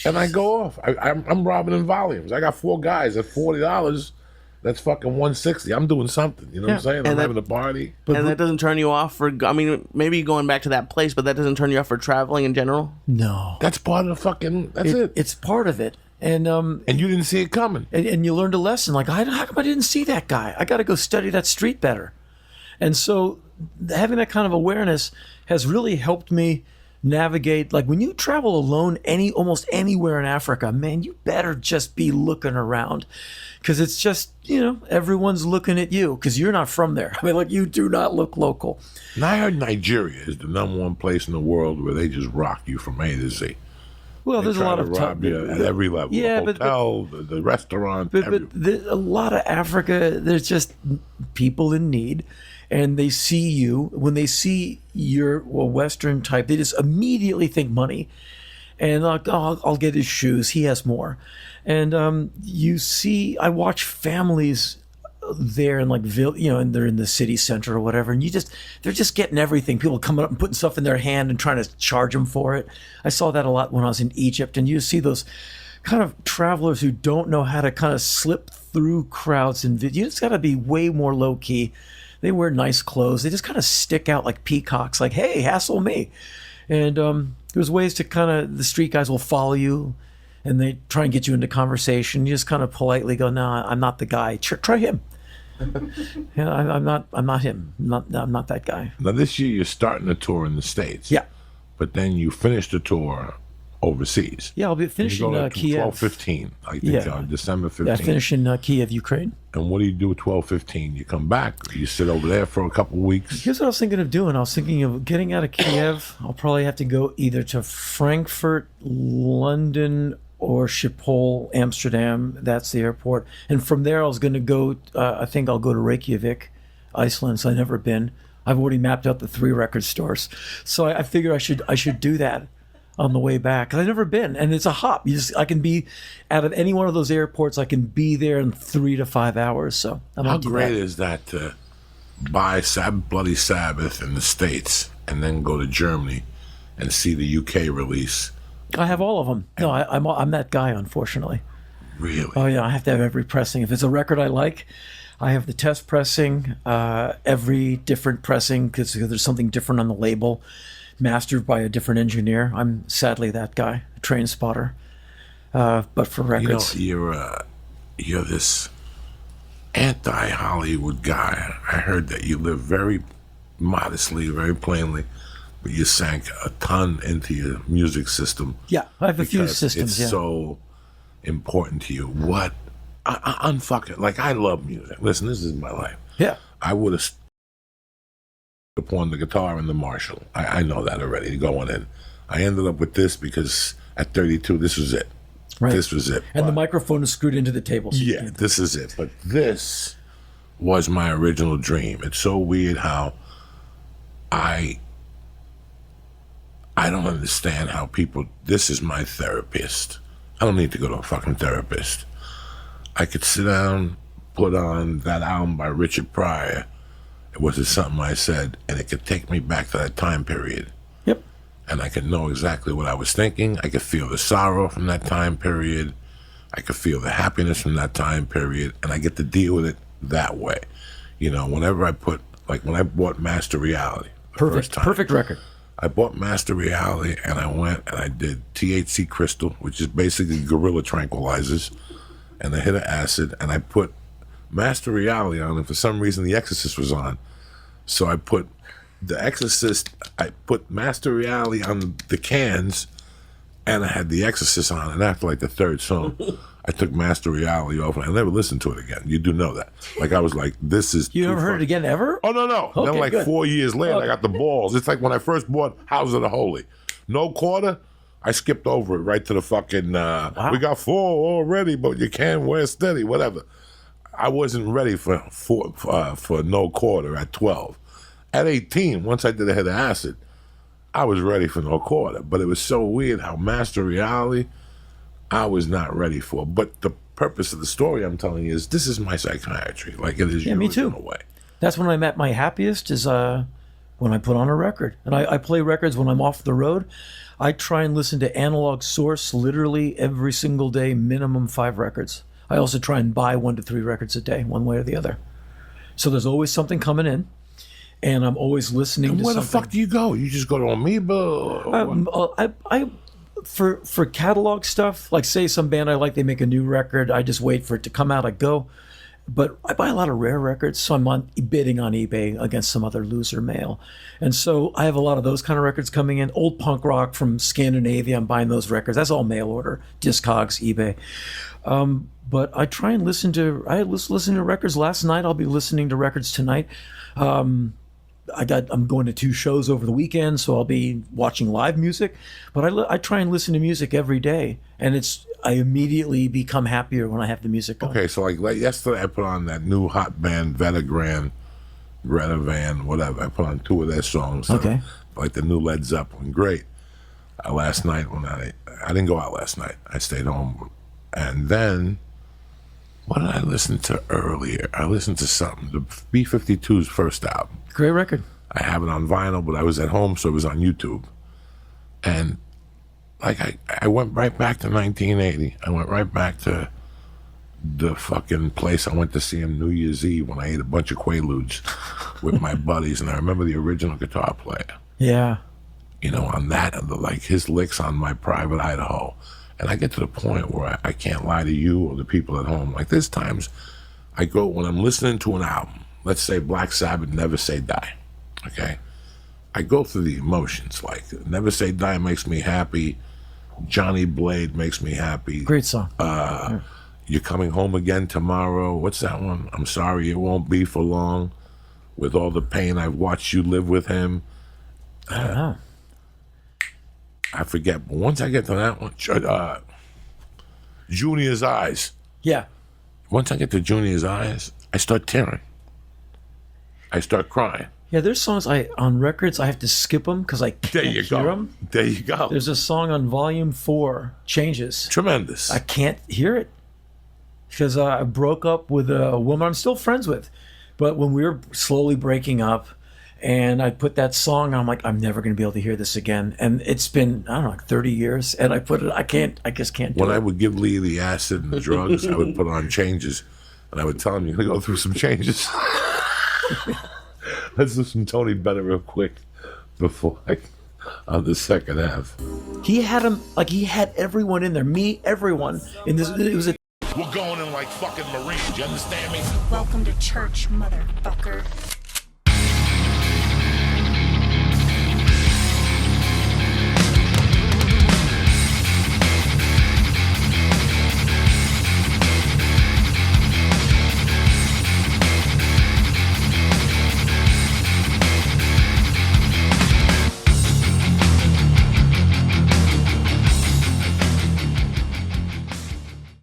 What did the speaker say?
and I go off. I'm robbing in volumes. I got 4 guys at $40. That's fucking 160. I'm doing something. You know what I'm saying? I'm having a party. And that doesn't turn you off for, I mean, maybe going back to that place, but that doesn't turn you off for traveling in general? No. That's part of the fucking, that's it. It's part of it. And you didn't see it coming. And you learned a lesson. Like, how come I didn't see that guy? I got to go study that street better. And so having that kind of awareness has really helped me navigate. Like, when you travel alone almost anywhere in Africa, man, you better just be looking around, because it's just, everyone's looking at you because you're not from there. I mean, like, you do not look local. And I heard Nigeria is the #1 place in the world where they just rock you from A to Z. Well, there's a lot of rob you at every level. Yeah, the hotel, the restaurant. But a lot of Africa, there's just people in need, and they see you. When they see you're a Western type, they just immediately think money. And I'll get his shoes. He has more. And I watch families there in and they're in the city center or whatever, and they're just getting everything. People coming up and putting stuff in their hand and trying to charge them for it. I saw that a lot when I was in Egypt, and you see those kind of travelers who don't know how to kind of slip through crowds, and you just got to be way more low key. They wear nice clothes. They just kind of stick out like peacocks, like, hey, hassle me. And there's ways to the street guys will follow you, and they try and get you into conversation. You just kind of politely go, no, I'm not the guy. Try him. I'm not him. I'm not that guy. Now, this year you're starting a tour in the States. Yeah. But then you finish the tour overseas. Yeah, I'll be finishing Kiev. 12-15, I think, December 15th. Yeah, I finish in Kiev, Ukraine. And what do you do at 12-15? You come back, you sit over there for a couple of weeks? Here's what I was thinking of doing. I was thinking of getting out of Kiev. I'll probably have to go either to Frankfurt, London, or Schiphol, Amsterdam. That's the airport. And from there, I was going to go, I think I'll go to Reykjavik, Iceland. So I've never been. I've already mapped out the 3 record stores. So I figure I should do that on the way back, because I've never been. And it's a hop. I can be out of any one of those airports. I can be there in 3 to 5 hours. So how great is that to buy Bloody Sabbath in the States and then go to Germany and see the UK release? I have all of them. No, I'm that guy, unfortunately. Really? Oh, yeah, I have to have every pressing. If it's a record I like, I have the test pressing, every different pressing, because there's something different on the label, mastered by a different engineer. I'm sadly that guy, a train spotter. But for records... you're this anti-Hollywood guy. I heard that you live very modestly, very plainly, but you sank a ton into your music system. Yeah, I have a few systems. It's so important to you. What? Unfucking, like, I love music. Listen, this is my life. Yeah. I would have upon the guitar and the Marshall. I know that already going in. I ended up with this because at 32, this was it. Right. This was it. And the microphone is screwed into the table. So yeah, this is it. But this was my original dream. It's so weird how I don't understand how people, this is my therapist. I don't need to go to a fucking therapist. I could sit down, put on that album by Richard Pryor. It was just something I said, and it could take me back to that time period. Yep. And I could know exactly what I was thinking. I could feel the sorrow from that time period. I could feel the happiness from that time period, and I get to deal with it that way. Whenever I when I bought Master Reality. Perfect record. I bought Master Reality, and I went and I did THC Crystal, which is basically gorilla tranquilizers, and a hit of acid, and I put Master Reality on, and for some reason The Exorcist was on. So I put The Exorcist, I put Master Reality on the cans, and I had The Exorcist on, and after like the 3rd song, I took Master Reality off, and I never listened to it again. You do know that. Like, I was like, this is... You never heard it again, ever? Oh, no. Okay, then like good. 4 years later, I got the balls. It's like when I first bought House of the Holy. No quarter, I skipped over it right to the fucking... Wow. We got 4 already, but you can't wear steady, whatever. I wasn't ready for no quarter at 12. At 18, once I did a hit of acid, I was ready for no quarter. But it was so weird how Master Reality, I was not ready for. But the purpose of the story I'm telling you is this is my psychiatry. Like it is yours me too. in a way. That's when I'm at my happiest, is when I put on a record. And I play records when I'm off the road. I try and listen to analog source literally every single day, minimum 5 records. I also try and buy 1 to 3 records a day, one way or the other. So there's always something coming in, and I'm always listening to Where something. the fuck do you go? You just go to Amoeba? For catalog stuff, like say some band I like, they make a new record, I just wait for it to come out, I go. But I buy a lot of rare records, so I'm bidding on eBay against some other loser mail. And so I have a lot of those kind of records coming in. Old punk rock from Scandinavia, I'm buying those records. That's all mail order, Discogs, eBay. But I try and listen to records last night. I'll be listening to records tonight. I'm going to 2 shows over the weekend, so I'll be watching live music. But I try and listen to music every day, and I immediately become happier when I have the music on. Okay, so like yesterday I put on that new hot band, Greta Van, whatever. I put on 2 of their songs. Okay. Like the new Led Zeppelin. Great. Last night when I didn't go out last night. I stayed home. And then, what did I listen to earlier? I listened to something, the B-52's first album. Great record. I have it on vinyl, but I was at home, so it was on YouTube. And like I went right back to 1980. I went right back to the fucking place I went to see him New Year's Eve when I ate a bunch of Quaaludes with my buddies, and I remember the original guitar player. Yeah. You know, on that, like his licks on My Private Idaho. And I get to the point where I can't lie to you or the people at home. Like there's times I go, when I'm listening to an album, let's say Black Sabbath, Never Say Die, okay? I go through the emotions, like Never Say Die makes me happy, Johnny Blade makes me happy. Great song. You're Coming Home Again Tomorrow, what's that one? I'm Sorry It Won't Be For Long, With All the Pain I've Watched You Live With Him. I don't know. I forget, but once I get to that one, Junior's Eyes. Yeah. Once I get to Junior's Eyes, I start tearing. I start crying. Yeah, there's songs on records I have to skip them because I can't hear them. There you go. There's a song on Volume 4, Changes. Tremendous. I can't hear it because I broke up with a woman I'm still friends with. But when we were slowly breaking up, and I put that song on, I'm like, I'm never going to be able to hear this again. And it's been, I don't know, like 30 years. And I put it, I just can't do it. When I would give Lee the acid and the drugs, I would put on Changes. And I would tell him, you're going to go through some changes. Let's do some Tony Bennett real quick before on the second half. He had him, like he had everyone in there, me, everyone. In this, it was a We're going in like fucking Marines, you understand me? Welcome to church, motherfucker.